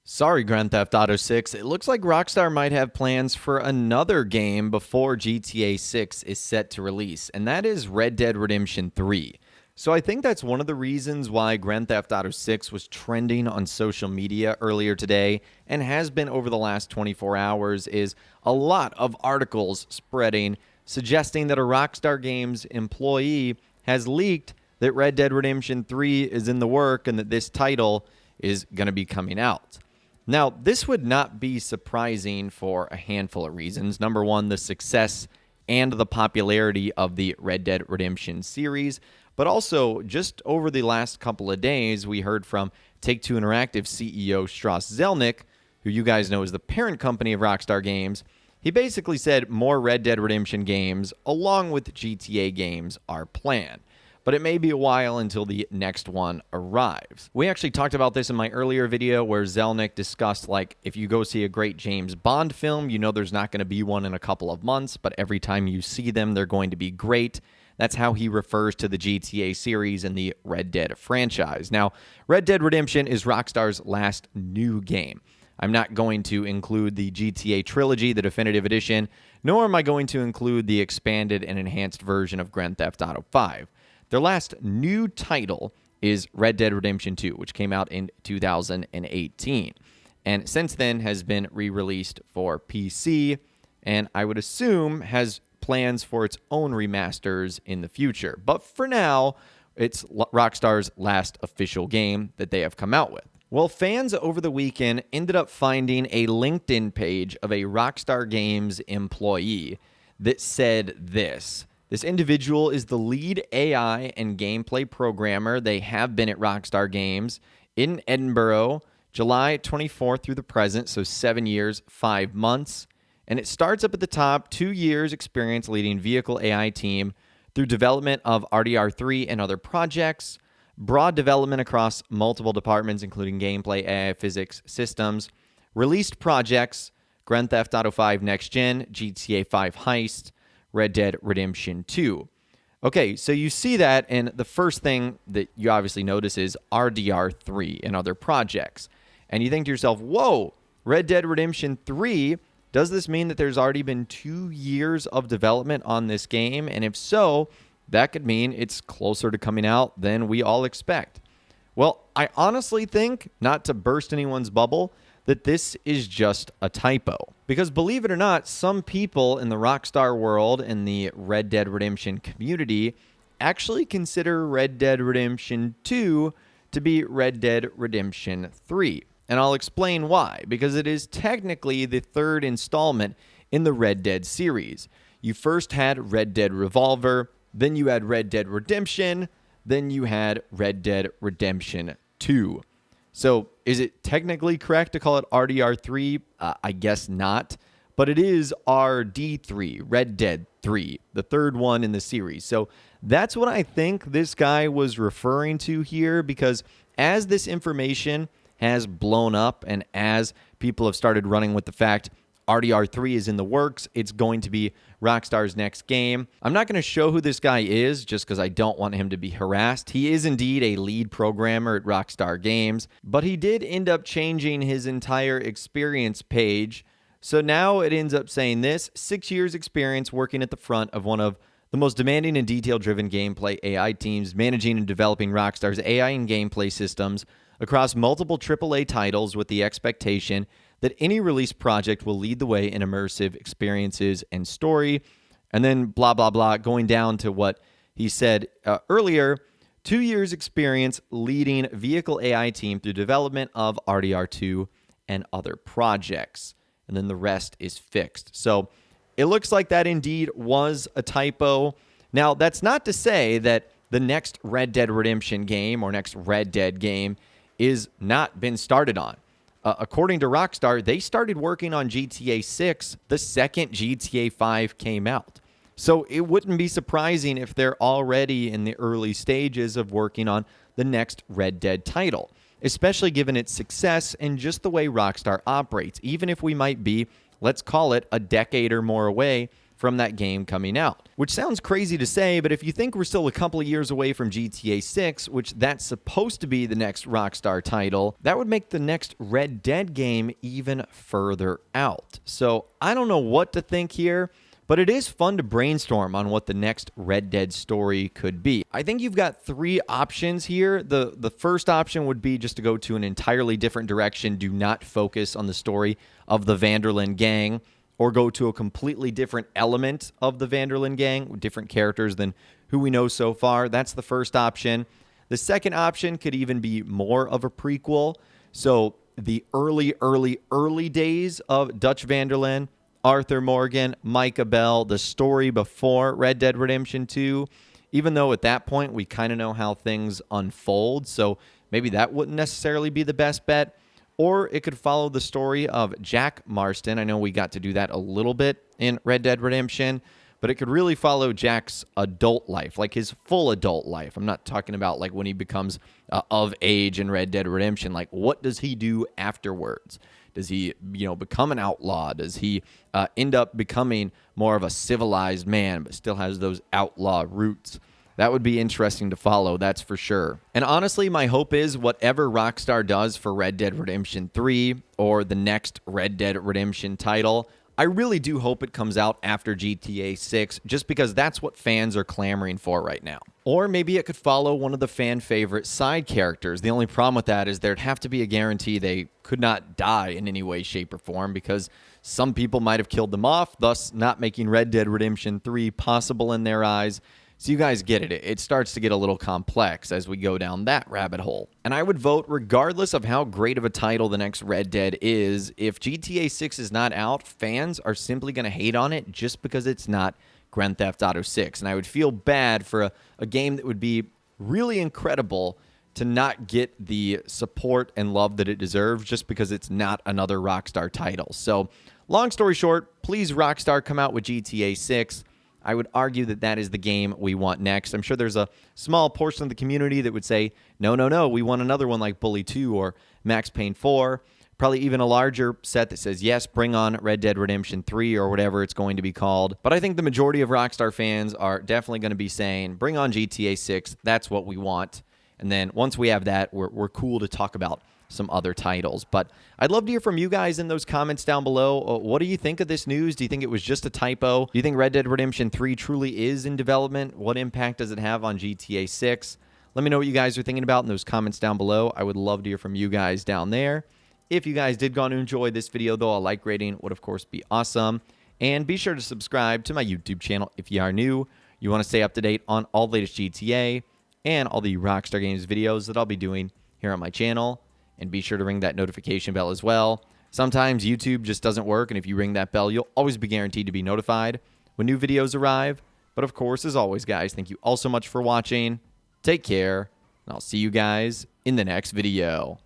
Sorry, Grand Theft Auto 6. It looks like Rockstar might have plans for another game before GTA 6 is set to release, and that is Red Dead Redemption 3. So I think that's one of the reasons why Grand Theft Auto 6 was trending on social media earlier today and has been over the last 24 hours is a lot of articles spreading suggesting that a Rockstar Games employee has leaked that Red Dead Redemption 3 is in the work and that this title is going to be coming out. Now, this would not be surprising for a handful of reasons. Number one, the success and the popularity of the Red Dead Redemption series. But also, just over the last couple of days, we heard from Take-Two Interactive CEO Strauss Zelnick, who you guys know is the parent company of Rockstar Games. He basically said more Red Dead Redemption games, along with GTA games, are planned. But it may be a while until the next one arrives. We actually talked about this in my earlier video where Zelnick discussed, like, if you go see a great James Bond film, you know there's not going to be one in a couple of months, but every time you see them, they're going to be great. That's how he refers to the GTA series and the Red Dead franchise. Now, Red Dead Redemption is Rockstar's last new game. I'm not going to include the GTA trilogy, the definitive edition, nor am I going to include the expanded and enhanced version of Grand Theft Auto 5. Their last new title is Red Dead Redemption 2, which came out in 2018. And since then has been re-released for PC, and I would assume has plans for its own remasters in the future. But for now, it's Rockstar's last official game that they have come out with. Well, fans over the weekend ended up finding a LinkedIn page of a Rockstar Games employee that said this. This individual is the lead AI and gameplay programmer. They have been at Rockstar Games in Edinburgh, July 24th through the present, so 7 years, 5 months. And it starts up at the top, 2 years experience leading vehicle AI team through development of RDR3 and other projects, broad development across multiple departments, including gameplay, AI, physics, systems, released projects, Grand Theft Auto 5 Next Gen, GTA 5 Heist, Red Dead Redemption 2. Okay, so you see that, and the first thing that you obviously notice is RDR3 and other projects. And you think to yourself, whoa, Red Dead Redemption 3, does this mean that there's already been 2 years of development on this game? And if so, that could mean it's closer to coming out than we all expect. Well, I honestly think, not to burst anyone's bubble, that this is just a typo. Because believe it or not, some people in the Rockstar world and the Red Dead Redemption community actually consider Red Dead Redemption 2 to be Red Dead Redemption 3. And I'll explain why. Because it is technically the third installment in the Red Dead series. You first had Red Dead Revolver, then you had Red Dead Redemption, then you had Red Dead Redemption 2. So is it technically correct to call it RDR3? I guess not. But it is RD3, Red Dead 3, the third one in the series. So that's what I think this guy was referring to here, because as this information has blown up and as people have started running with the fact RDR3 is in the works, it's going to be Rockstar's next game. I'm not going to show who this guy is just because I don't want him to be harassed. He is indeed a lead programmer at Rockstar Games, but he did end up changing his entire experience page. So now it ends up saying this: 6 years experience working at the front of one of the most demanding and detail-driven gameplay AI teams, managing and developing Rockstar's AI and gameplay systems across multiple AAA titles with the expectation that any release project will lead the way in immersive experiences and story. And then blah, blah, blah, going down to what he said earlier, 2 years experience leading vehicle AI team through development of RDR2 and other projects. And then the rest is fixed. So it looks like that indeed was a typo. Now, that's not to say that the next Red Dead Redemption game or next Red Dead game is not been started on. According to Rockstar, they started working on GTA 6 the second GTA 5 came out. So it wouldn't be surprising if they're already in the early stages of working on the next Red Dead title, especially given its success and just the way Rockstar operates, even if we might be, let's call it, a decade or more away from that game coming out. Which sounds crazy to say, but if you think we're still a couple of years away from GTA 6, which that's supposed to be the next Rockstar title, that would make the next Red Dead game even further out. So I don't know what to think here, but it is fun to brainstorm on what the next Red Dead story could be. I think you've got three options here. The first option would be just to go to an entirely different direction, do not focus on the story of the Van der Linde gang, or go to a completely different element of the Van der Linde gang with different characters than who we know so far. That's the first option. The second option could even be more of a prequel. So the early days of Dutch Van der Linde, Arthur Morgan, Micah Bell, the story before Red Dead Redemption 2, even though at that point we kind of know how things unfold, so maybe that wouldn't necessarily be the best bet. Or it could follow the story of Jack Marston. I know we got to do that a little bit in Red Dead Redemption, but it could really follow Jack's adult life, like his full adult life. I'm not talking about like when he becomes of age in Red Dead Redemption. Like, what does he do afterwards? Does he, become an outlaw? Does he end up becoming more of a civilized man, but still has those outlaw roots? That would be interesting to follow, that's for sure. And honestly, my hope is whatever Rockstar does for Red Dead Redemption 3 or the next Red Dead Redemption title, I really do hope it comes out after GTA 6, just because that's what fans are clamoring for right now. Or maybe it could follow one of the fan favorite side characters. The only problem with that is there'd have to be a guarantee they could not die in any way, shape, or form, because some people might have killed them off, thus not making Red Dead Redemption 3 possible in their eyes. So you guys get it. It starts to get a little complex as we go down that rabbit hole. And I would vote, regardless of how great of a title the next Red Dead is, if GTA 6 is not out, fans are simply going to hate on it just because it's not Grand Theft Auto 6. And I would feel bad for a game that would be really incredible to not get the support and love that it deserves just because it's not another Rockstar title. So, long story short, please Rockstar come out with GTA 6. I would argue that that is the game we want next. I'm sure there's a small portion of the community that would say, no, we want another one like Bully 2 or Max Payne 4. Probably even a larger set that says, yes, bring on Red Dead Redemption 3 or whatever it's going to be called. But I think the majority of Rockstar fans are definitely going to be saying, bring on GTA 6. That's what we want. And then once we have that, we're cool to talk about some other titles. But I'd love to hear from you guys in those comments down below. What do you think of this news? Do you think it was just a typo? Do you think Red Dead Redemption 3 truly is in development? What impact does it have on GTA 6? Let me know what you guys are thinking about in those comments down below. I would love to hear from you guys down there. If you guys did go on to enjoy this video, though, a like rating would, of course, be awesome. And be sure to subscribe to my YouTube channel if you are new. You want to stay up to date on all the latest GTA and all the Rockstar Games videos that I'll be doing here on my channel. And be sure to ring that notification bell as well. Sometimes YouTube just doesn't work, and if you ring that bell, you'll always be guaranteed to be notified when new videos arrive. But of course, as always, guys, thank you all so much for watching. Take care, and I'll see you guys in the next video.